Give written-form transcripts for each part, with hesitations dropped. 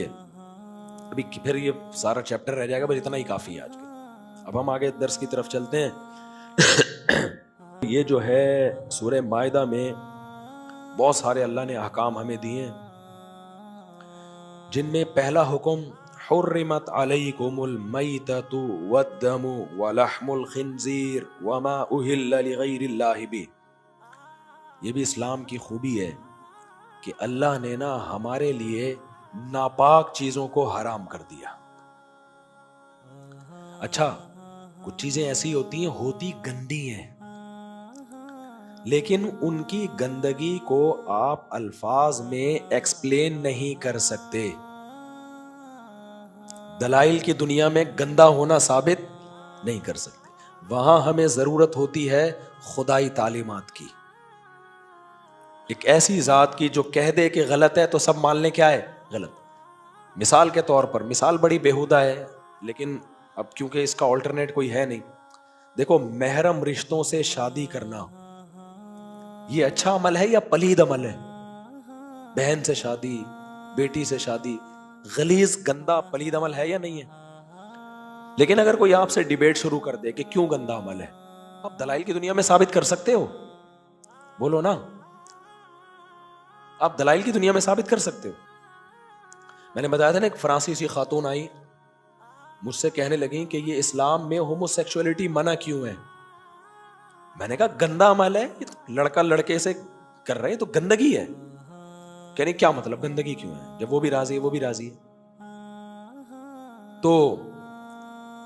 ہے. ابھی پھر یہ سارا چیپٹر رہ جائے گا, بس اتنا ہی کافی ہے آج کے. اب ہم آگے درس کی طرف چلتے ہیں. یہ جو ہے سورہ مائدہ میں بہت سارے اللہ نے احکام ہمیں دیے ہیں, جن میں پہلا حکم حرمت علیکم المیتۃ والدم ولحم الخنزیر وما اہل لغیر اللہ بہ. یہ بھی اسلام کی خوبی ہے کہ اللہ نے نا ہمارے لیے ناپاک چیزوں کو حرام کر دیا. اچھا, کچھ چیزیں ایسی ہوتی ہیں, ہوتی گندی ہیں, لیکن ان کی گندگی کو آپ الفاظ میں ایکسپلین نہیں کر سکتے. دلائل کی دنیا میں گندا ہونا ثابت نہیں کر سکتے. وہاں ہمیں ضرورت ہوتی ہے خدائی تعلیمات کی, ایک ایسی ذات کی جو کہہ دے کہ غلط ہے تو سب مان لیں کیا ہے غلط. مثال کے طور پر, مثال بڑی بیہودہ ہے لیکن اب کیونکہ اس کا آلٹرنیٹ کوئی ہے نہیں. دیکھو, محرم رشتوں سے شادی کرنا یہ اچھا عمل ہے یا پلید عمل ہے؟ بہن سے شادی, بیٹی سے شادی غلیظ گندا پلید عمل ہے یا نہیں ہے؟ لیکن اگر کوئی آپ سے ڈیبیٹ شروع کر دے کہ کیوں گندا عمل ہے, آپ دلائل کی دنیا میں ثابت کر سکتے ہو؟ بولو نا, آپ دلائل کی دنیا میں ثابت کر سکتے ہو. میں نے بتایا تھا نا, ایک فرانسیسی خاتون آئی, مجھ سے کہنے لگی کہ یہ اسلام میں ہومو سیکسولیٹی منع کیوں ہے. میں نے کہا گندا عمل ہے, لڑکا لڑکے سے کر رہے ہیں تو گندگی ہے. کہنے کیا مطلب گندگی کیوں ہے, جب وہ بھی راضی ہے وہ بھی راضی ہے. تو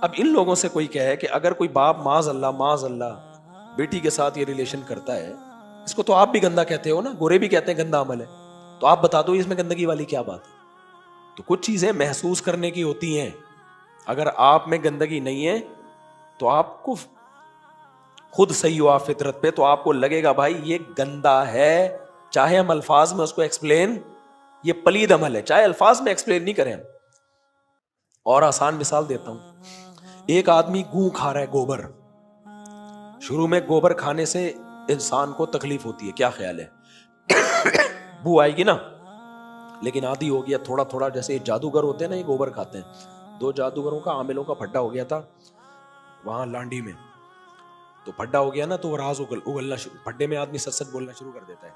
اب ان لوگوں سے کوئی کہے کہ اگر کوئی باپ معاذ اللہ بیٹی کے ساتھ یہ ریلیشن کرتا ہے, اس کو تو آپ بھی گندا کہتے ہو نا, گورے بھی کہتے ہیں گندا عمل ہے, تو آپ بتا دو اس میں گندگی والی کیا بات ہے. تو کچھ چیزیں محسوس کرنے کی ہوتی ہیں. اگر آپ میں گندگی نہیں ہے تو آپ کو خود صحیح ہوا فطرت پہ, تو آپ کو لگے گا بھائی یہ گندا ہے, چاہے ہم الفاظ میں اس کو ایکسپلین, یہ پلید عمل ہے, چاہے الفاظ میں ایکسپلین نہیں کریں. اور آسان مثال دیتا ہوں, ایک آدمی گوں کھا رہا ہے, گوبر. شروع میں گوبر کھانے سے انسان کو تکلیف ہوتی ہے, کیا خیال ہے؟ بو آئے گی نا, لیکن عادی ہو گیا تھوڑا تھوڑا. جیسے جادوگر ہوتے ہیں نا, یہ گوبر کھاتے ہیں. 2 جادوگروں کا عاملوں کا پھڈا ہو گیا تھا وہاں لانڈی میں, تو پھڈا ہو گیا نا تو وہ راز اگلنا شروع, پھڈے میں آدمی سچ سچ بولنا شروع کر دیتا ہے.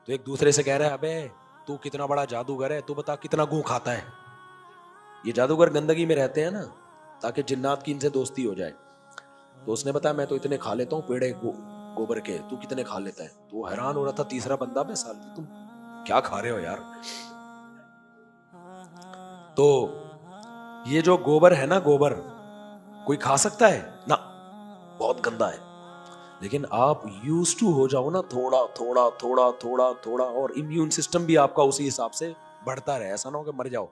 تو ایک دوسرے سے کہہ رہا ہے, ابے تو کتنا بڑا جادوگر ہے, تو بتا کتنا گوں کھاتا ہے. یہ جادوگر گندگی میں رہتے ہیں نا تاکہ جنات کی ان سے دوستی ہو جائے. تو اس نے بتایا میں تو اتنے کھا لیتا ہوں پیڑے گوبر کے, تو کتنے کھا لیتا ہے. تو وہ حیران ہو رہا تھا. تیسرا بندہ, بے سال تم کیا کھا رہے ہو یار. تو یہ جو گوبر ہے نا, گوبر کوئی کھا سکتا ہے نا, بہت گندا ہے. لیکن آپ یوز ٹو ہو جاؤ نا, تھوڑا تھوڑا تھوڑا تھوڑا تھوڑا, اور امیون سسٹم بھی آپ کا اسی حساب سے بڑھتا رہے, ایسا نہ ہو کہ مر جاؤ,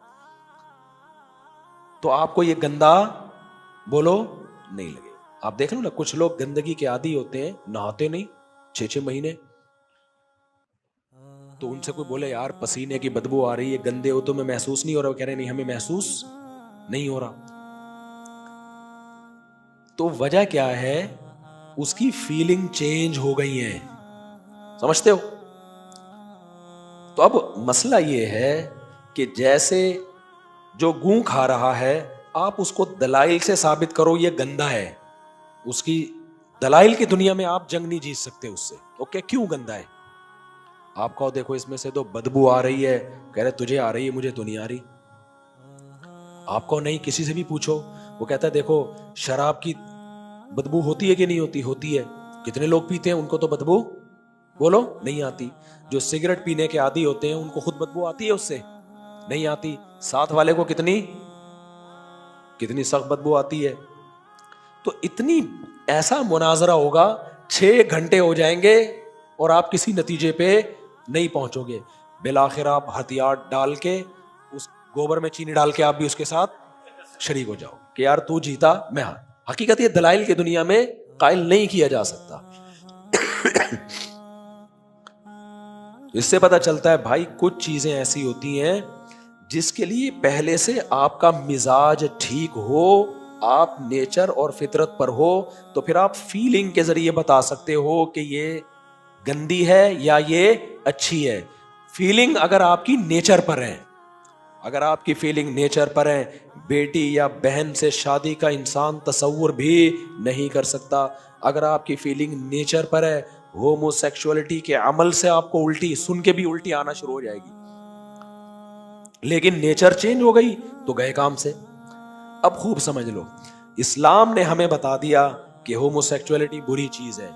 تو آپ کو یہ گندا بولو نہیں لگے. آپ دیکھ لو نا, کچھ لوگ گندگی کے عادی ہوتے ہیں, نہاتے نہیں 6 مہینے. تو ان سے کوئی بولے یار پسینے کی بدبو آ رہی ہے, گندے ہو, تو میں محسوس نہیں ہو رہا. وہ کہہ رہے نہیں, ہمیں محسوس نہیں ہو رہا. تو وجہ کیا ہے؟ اس کی فیلنگ چینج ہو گئی ہے, سمجھتے ہو؟ تو اب مسئلہ یہ ہے کہ جیسے جو گوں کھا رہا ہے, آپ اس کو دلائل سے ثابت کرو یہ گندا ہے. اس کی دلائل کی دنیا میں آپ جنگ نہیں جیت سکتے اس سے. اوکے, کیوں گندا ہے؟ آپ کہو دیکھو اس میں سے تو بدبو آ رہی ہے, کہہ رہے تجھے آ رہی ہے, مجھے تو نہیں آ رہی. آپ کو نہیں, کسی سے بھی پوچھو, وہ کہتا ہے دیکھو شراب کی بدبو ہوتی ہے کہ نہیں ہوتی؟ ہوتی ہے. کتنے لوگ پیتے ہیں, ان کو تو بدبو بولو نہیں آتی. جو سگریٹ پینے کے عادی ہوتے ہیں ان کو خود بدبو آتی ہے, اس سے نہیں آتی. ساتھ والے کو کتنی سخت بدبو آتی ہے. تو اتنی ایسا مناظرہ ہوگا, 6 گھنٹے ہو جائیں گے اور آپ کسی نتیجے پہ نہیں پہنچو گے. بالآخر آپ ہتھیار ڈال کے اس گوبر میں چینی ڈال کے آپ بھی اس کے ساتھ شریک ہو جاؤ کہ یار تو جیتا میں ہاں. حقیقت یہ دلائل کی دنیا میں قائل نہیں کیا جا سکتا. اس سے پتہ چلتا ہے بھائی کچھ چیزیں ایسی ہوتی ہیں جس کے لیے پہلے سے آپ کا مزاج ٹھیک ہو, آپ نیچر اور فطرت پر ہو, تو پھر آپ فیلنگ کے ذریعے بتا سکتے ہو کہ یہ گندی ہے یا یہ اچھی ہے. فیلنگ اگر آپ کی نیچر پر ہے, اگر آپ کی فیلنگ نیچر پر ہے، بیٹی یا بہن سے شادی کا انسان تصور بھی نہیں کر سکتا. اگر آپ کی فیلنگ نیچر پر ہے، ہومو سیکشولیٹی کے عمل سے آپ کو الٹی سن کے بھی الٹی آنا شروع ہو جائے گی. لیکن نیچر چینج ہو گئی تو گئے کام سے. اب خوب سمجھ لو، اسلام نے ہمیں بتا دیا کہ ہومو سیکشولیٹی بری چیز ہے،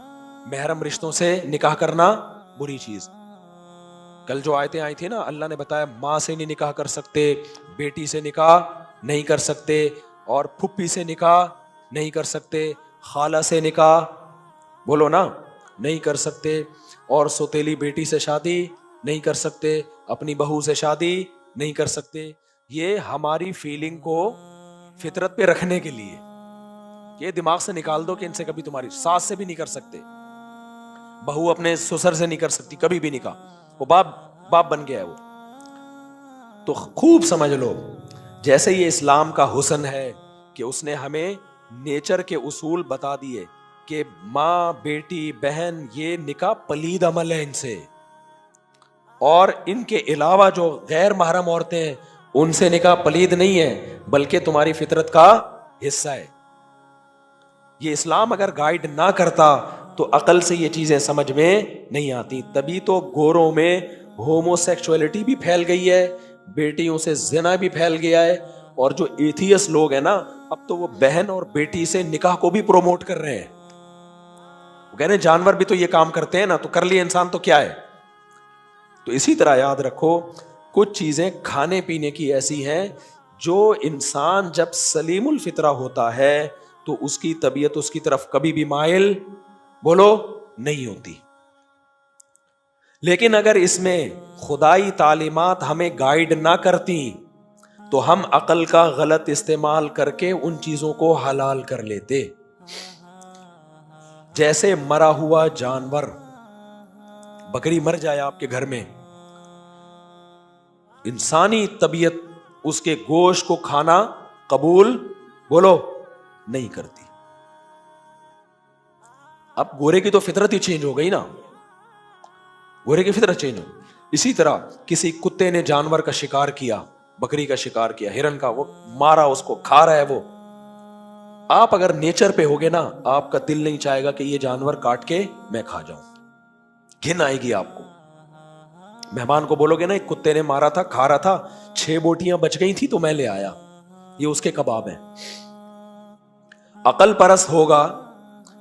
محرم رشتوں سے نکاح کرنا بری چیز. کل جو آیتیں آئی تھی نا، اللہ نے بتایا ماں سے نہیں نکاح کر سکتے، بیٹی سے نکاح نہیں کر سکتے، اور پھپھی سے نکاح نہیں کر سکتے، خالہ سے نکاح بولو نا نہیں کر سکتے، اور سوتیلی بیٹی سے شادی نہیں کر سکتے، اپنی بہو سے شادی نہیں کر سکتے. یہ ہماری فیلنگ کو فطرت پہ رکھنے کے لیے، یہ دماغ سے نکال دو کہ ان سے کبھی تمہاری ساس سے بھی نہیں کر سکتے، بہو اپنے سسر سے نہیں کر سکتی کبھی بھی نکاح، وہ باپ بن گیا ہے وہ. تو خوب سمجھ لو، جیسے یہ اسلام کا حسن ہے کہ اس نے ہمیں نیچر کے اصول بتا دیے کہ ماں بیٹی بہن یہ نکاح پلید عمل ہے ان سے، اور ان کے علاوہ جو غیر محرم عورتیں ہیں ان سے نکاح پلید نہیں ہے بلکہ تمہاری فطرت کا حصہ ہے. یہ اسلام اگر گائیڈ نہ کرتا تو عقل سے یہ چیزیں سمجھ میں نہیں آتی. تبھی تو گوروں میں ہومو سیکشولیٹی بھی پھیل گئی ہے، بیٹیوں سے زنا بھی پھیل گیا ہے، اور جو ایتھیس لوگ ہیں نا اب تو وہ بہن اور بیٹی سے نکاح کو بھی پروموٹ کر رہے ہیں. وہ کہہ رہے ہیں جانور بھی تو یہ کام کرتے ہیں نا، تو کر لیے انسان تو کیا ہے. تو اسی طرح یاد رکھو، کچھ چیزیں کھانے پینے کی ایسی ہیں جو انسان جب سلیم الفطرہ ہوتا ہے تو اس کی طبیعت اس کی طرف کبھی بھی مائل بولو نہیں ہوتی. لیکن اگر اس میں خدائی تعلیمات ہمیں گائیڈ نہ کرتی تو ہم عقل کا غلط استعمال کر کے ان چیزوں کو حلال کر لیتے. جیسے مرا ہوا جانور، بکری مر جائے آپ کے گھر میں، انسانی طبیعت اس کے گوشت کو کھانا قبول بولو نہیں کرتی. اب گورے کی تو فطرت ہی چینج ہو گئی نا، گورے کی فطرت چینج ہو. اسی طرح کسی کتے نے جانور کا شکار کیا، بکری کا شکار کیا، ہرن کا، وہ مارا، اس کو کھا رہا ہے وہ. آپ اگر نیچر پہ ہوگے نا آپ کا دل نہیں چاہے گا کہ یہ جانور کاٹ کے میں کھا جاؤں، گھن آئے گی آپ کو. مہمان کو بولو گے نا ایک کتے نے مارا تھا کھا رہا تھا، 6 بوٹیاں بچ گئی تھی تو میں لے آیا، یہ اس کے کباب ہیں. عقل پرست ہوگا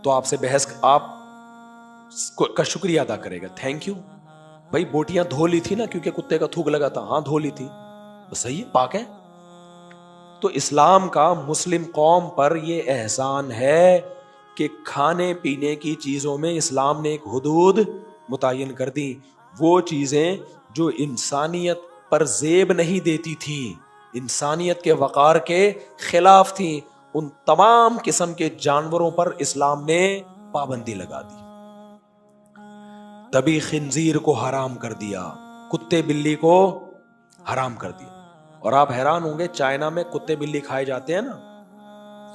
تو آپ سے بحث، آپ کا شکریہ ادا کرے گا، تھینک یو بھائی، بوٹیاں دھو لی تھی نا کیونکہ کتے کا تھوک لگا تھا، ہاں دھو لی تھی، بس صحیح ہے، پاک ہے. تو اسلام کا مسلم قوم پر یہ احسان ہے کہ کھانے پینے کی چیزوں میں اسلام نے ایک حدود متعین کر دی. وہ چیزیں جو انسانیت پر زیب نہیں دیتی تھی، انسانیت کے وقار کے خلاف تھی، ان تمام قسم کے جانوروں پر اسلام نے پابندی لگا دی. تبھی خنزیر کو حرام کر دیا، کتے بلی کو حرام کر دیا. اور آپ حیران ہوں گے چائنا میں کتے بلی کھائے جاتے ہیں نا،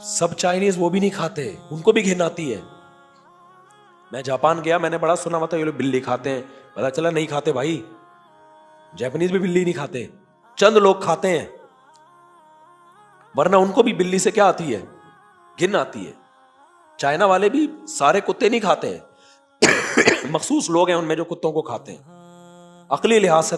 سب چائنیز وہ بھی نہیں کھاتے، ان کو بھی گھن آتی ہے. میں جاپان گیا، میں نے بڑا سنا ہوا تھا یہ لوگ بلی کھاتے ہیں، پتا چلا نہیں کھاتے بھائی، جاپنیز بھی بلی نہیں کھاتے، چند لوگ کھاتے ہیں، ورنہ ان کو بھی بلی سے کیا آتی ہے، گھن آتی ہے. چائنا والے بھی سارے کتے نہیں کھاتے ہیں، مخصوص لوگ ہیں ان میں جو کتوں کو کھاتے ہیں. عقلی لحاظ سے